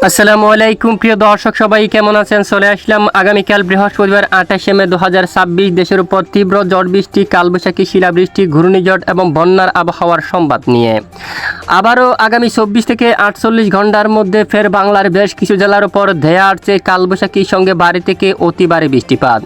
আসসালামু আলাইকুম প্রিয় দর্শক, সবাই কেমন আছেন? চলে আসলাম আগামীকাল বৃহস্পতিবার 28 মে 2026 দেশের উপর তীব্র ঝড় বৃষ্টি, কালবৈশাখী, শিলাবৃষ্টি, ঘূর্ণিঝড় এবং বন্যার আবহাওয়ার সংবাদ নিয়ে আবারও আগামী 24 থেকে 48 ঘন্টার মধ্যে ফের বাংলার বেশ কিছু জেলার উপর ধেয়ে আসছে কালবৈশাখীর সঙ্গে ভারী থেকে অতি ভারী বৃষ্টিপাত।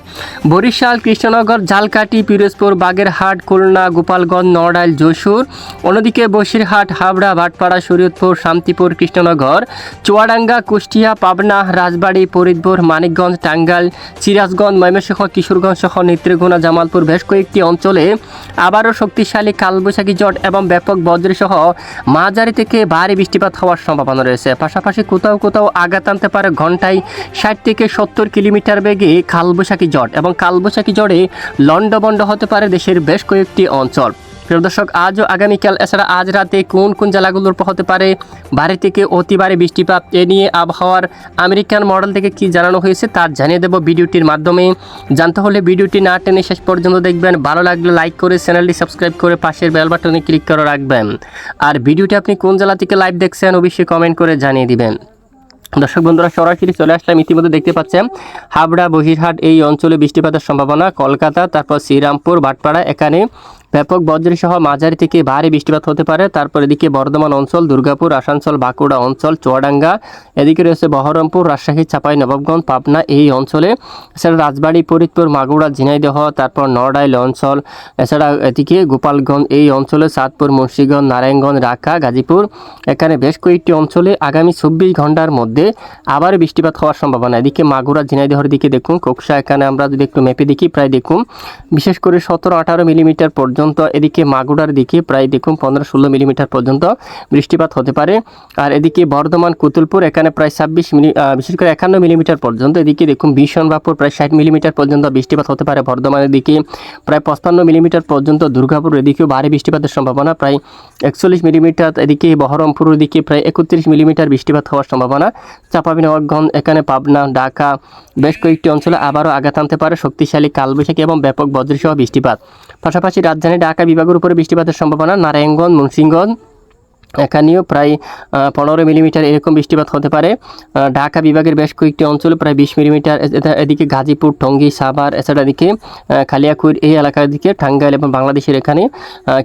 বরিশাল, কৃষ্ণনগর, ঝালকাঠি, পিরোজপুর, বাগেরহাট, খুলনা, গোপালগঞ্জ, নড়াইল, যশোর, অন্যদিকে বসিরহাট, হাবড়া, ভাটপাড়া, শরীয়তপুর, শান্তিপুর, কৃষ্ণনগর, চুয়াডাঙ্গা, কুষ্টিয়া, পাবনা, রাজবাড়ী, ফরিদপুর, মানিকগঞ্জ, টাঙ্গাইল, সিরাজগঞ্জ, ময়মনসিংহ, কিশোরগঞ্জ সহ নেত্রকোনা, জামালপুর বেশ কয়েকটি অঞ্চলে আবারও শক্তিশালী কালবৈশাখী ঝড় এবং ব্যাপক বজ্রসহ মাঝারি থেকে ভারী বৃষ্টিপাত হওয়ার সম্ভাবনা রয়েছে। পাশাপাশি কোথাও কোথাও আঘাত আনতে পারে ঘন্টায় 60 থেকে 70 কিলোমিটার বেগে কালবৈশাখী ঝড়, এবং কালবৈশাখী ঝড়ে লন্ডভন্ড হতে পারে দেশের বেশ কয়েকটি অঞ্চল। প্রিয় দর্শক, আজ ও আগামীকাল এছাড়া আজ রাতে কোন কোন জেলাগুলোর উপর হতে পারে ভারী থেকে অতি ভারী বৃষ্টিপাত, এ নিয়ে আবহাওয়ার আমেরিকান মডেল থেকে কি জানানো হয়েছে তা জানিয়ে দেব ভিডিওটির মাধ্যমে। জানতে হলে ভিডিওটি না টেনে শেষ পর্যন্ত দেখবেন। ভালো লাগলে লাইক করে চ্যানেলটি সাবস্ক্রাইব করে পাশের বেল বাটনে ক্লিক করে রাখবেন। আর ভিডিওটি আপনি কোন জেলা থেকে লাইভ দেখছেন অবশ্যই কমেন্ট করে জানিয়ে দিবেন। দর্শক বন্ধুরা, সরাসরি চলে আসলাম। ইতিমধ্যে দেখতে পাচ্ছেন হাবড়া, বহিরহাট এই অঞ্চলে বৃষ্টিপাতের সম্ভাবনা। কলকাতা, তারপর শ্রীরামপুর, ভাটপাড়া এখানে ব্যাপক বজ্রসহ মাঝারি থেকে ভারী বৃষ্টিপাত হতে পারে। তারপর এদিকে বর্ধমান অঞ্চল, দুর্গাপুর, আসানসোল, বাঁকুড়া অঞ্চল, চুয়াডাঙ্গা, এদিকে রয়েছে বহরমপুর, রাজশাহী, চাঁপাইনবাবগঞ্জ, পাবনা এই অঞ্চলে, এছাড়া রাজবাড়ী, ফরিদপুর, মাগুরা, ঝিনাইদহ, তারপর নড়াইল অঞ্চল, এছাড়া এদিকে গোপালগঞ্জ এই অঞ্চলে, চাঁদপুর, মুন্সিগঞ্জ, নারায়ণগঞ্জ, রাকা, গাজীপুর এখানে বেশ কয়েকটি অঞ্চলে আগামী 24 ঘন্টার মধ্যে আবার বৃষ্টিপাত হওয়ার সম্ভাবনা। এদিকে মাগুরা, ঝিনাইদহের দিকে দেখুন, কোকসা এখানে আমরা যদি একটু মেপে দেখি প্রায় দেখুন বিশেষ করে 17-18 মিলিমিটার পর্যন্ত। এদিকে মাগুরার দিকে প্রায় দেখুন 15-16 মিলিমিটার পর্যন্ত বৃষ্টিপাত হতে পারে। আর এদিকে বর্ধমান, কুতুলপুর এখানে প্রায় 26 বিশেষ করে 51 মিলিমিটার পর্যন্ত। এদিকে দেখুন বিশনবাপুর প্রায় 60 মিলিমিটার পর্যন্ত বৃষ্টিপাত হতে পারে। বর্ধমানের দিকে প্রায় 55 মিলিমিটার পর্যন্ত। দুর্গাপুর এদিকেও ভারী বৃষ্টিপাতের সম্ভাবনা প্রায় 41 মিলিমিটার। এদিকে বহরমপুরের দিকে প্রায় 31 মিলিমিটার বৃষ্টিপাত হওয়ার সম্ভাবনা। চাঁপাইনবাবগঞ্জ এখানে, পাবনা, ঢাকা বেশ কয়েকটি অঞ্চলে আবারও আঘাত আনতে পারে শক্তিশালী কালবৈশাখী এবং ব্যাপক বজ্রসহ বৃষ্টিপাত। পাশাপাশি রাজধানী ঢাকা বিভাগের উপরে বৃষ্টিপাতের সম্ভাবনা। নারায়ণগঞ্জ, মুন্সিগঞ্জ এখানেও প্রায় 15 মিলিমিটার এরকম বৃষ্টিপাত হতে পারে। ঢাকা বিভাগের বেশ কয়েকটি অঞ্চলে প্রায় 20 মিলিমিটার। এদিকে গাজীপুর, টঙ্গী, সাভার এছাড়া এদিকে খালিয়াকুর এই এলাকার দিকে, টাঙ্গাইল এবং বাংলাদেশের এখানে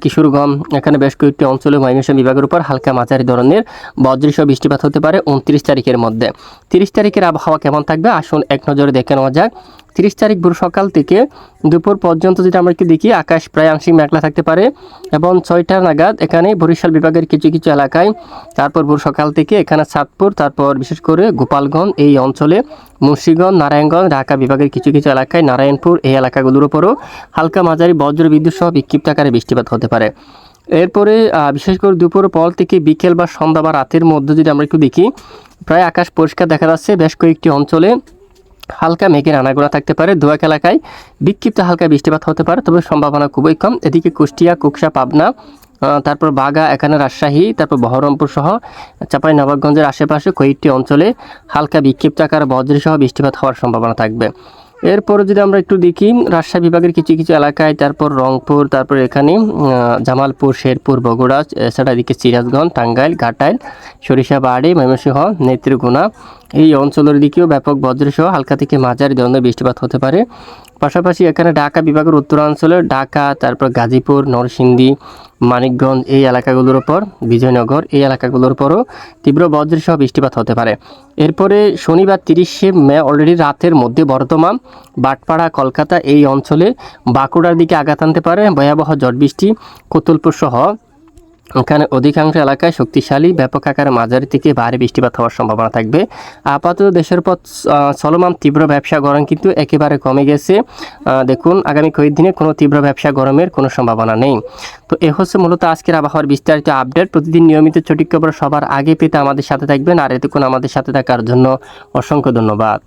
কিশোরগঞ্জ এখানে বেশ কয়েকটি অঞ্চলে ময়মনসিংহ বিভাগের উপর হালকা মাঝারি ধরনের বজ্রসহ বৃষ্টিপাত হতে পারে 29 তারিখের মধ্যে। 30 তারিখের আবহাওয়া কেমন থাকবে আসুন এক নজরে দেখে নেওয়া যাক। 30 তারিখ ভোর সকাল থেকে দুপুর পর্যন্ত যদি আমরা একটু দেখি, আকাশ প্রায় আংশিক মেঘলা থাকতে পারে এবং 6টা নাগাদ এখানে বরিশাল বিভাগের কিছু কিছু এলাকায়, তারপর ভোর সকাল থেকে এখানে চাঁদপুর, তারপর বিশেষ করে গোপালগঞ্জ এই অঞ্চলে, মুন্সিগঞ্জ, নারায়ণগঞ্জ, ঢাকা বিভাগের কিছু কিছু এলাকায়, নারায়ণপুর এই এলাকাগুলোর উপরও হালকা মাঝারি বজ্র বিদ্যুৎ সহ বিক্ষিপ্ত আকারে বৃষ্টিপাত হতে পারে। এরপরে বিশেষ করে দুপুর পর থেকে বিকেল বা সন্ধ্যা বা রাতের মধ্যে যদি আমরা একটু দেখি, প্রায় আকাশ পরিষ্কার দেখা যাচ্ছে। বেশ কয়েকটি অঞ্চলে হালকা মেঘের আনাগোনা থাকতে পারে। দু-এক এলাকায় বিক্ষিপ্ত হালকা বৃষ্টিপাত হতে পারে, তবে সম্ভাবনা খুবই কম। এদিকে কুষ্টিয়া, কোকসা, পাবনা, তারপর বাগা এখানে, রাজশাহী, তারপর বহরমপুর সহ চাঁপাইনবাবগঞ্জের আশেপাশে কয়েকটি অঞ্চলে হালকা বিক্ষিপ্ত আকার বজ্রসহ বৃষ্টিপাত হওয়ার সম্ভাবনা থাকবে। এরপরে যদি আমরা একটু দেখি রাজশাহী বিভাগের কিছু কিছু এলাকায়, তারপর রংপুর, তারপর এখানে জামালপুর, শেরপুর, বগুড়া, এছাড়া এদিকে সিরাজগঞ্জ, টাঙ্গাইল, ঘাটাইল, সরিষাবাড়ি, ময়মনসিংহ, নেত্রকোনা এই অঞ্চলের দিকেও ব্যাপক বজ্রসহ হালকা থেকে মাঝারি ধরনের বৃষ্টিপাত হতে পারে। পাশাপাশি এখানে ঢাকা বিভাগের উত্তরাঞ্চলে ঢাকা, তারপর গাজীপুর, নরসিংদী, মানিকগঞ্জ এই এলাকাগুলোর উপর, বিজয়নগর এই এলাকাগুলোর উপরও তীব্র বজ্রসহ বৃষ্টিপাত হতে পারে। এরপরে শনিবার 30 মে অলরেডি রাতের মধ্যে বর্ধমান, ভাটপাড়া, কলকাতা এই অঞ্চলে, বাঁকুড়ার দিকে আঘাত আনতে পারে ভয়াবহ ঝড় বৃষ্টি। কুতুলপুর সহ এখানে অধিকাংশ এলাকায় শক্তিশালী ব্যাপক আকারে মাঝারি থেকে ভারী বৃষ্টিপাত হওয়ার সম্ভাবনা থাকবে। আপাতত দেশের পর চলমান তীব্র ব্যবসা গরম কিন্তু একেবারে কমে গেছে। দেখুন আগামী কয়েকদিনে কোনো তীব্র ব্যবসা গরমের কোনো সম্ভাবনা নেই। তো এ হচ্ছে মূলত আজকের আবহাওয়ার বিস্তারিত আপডেট। প্রতিদিন নিয়মিত সঠিক খবর সবার আগে পেতে আমাদের সাথে থাকবেন। আর এতক্ষণ আমাদের সাথে থাকার জন্য অসংখ্য ধন্যবাদ।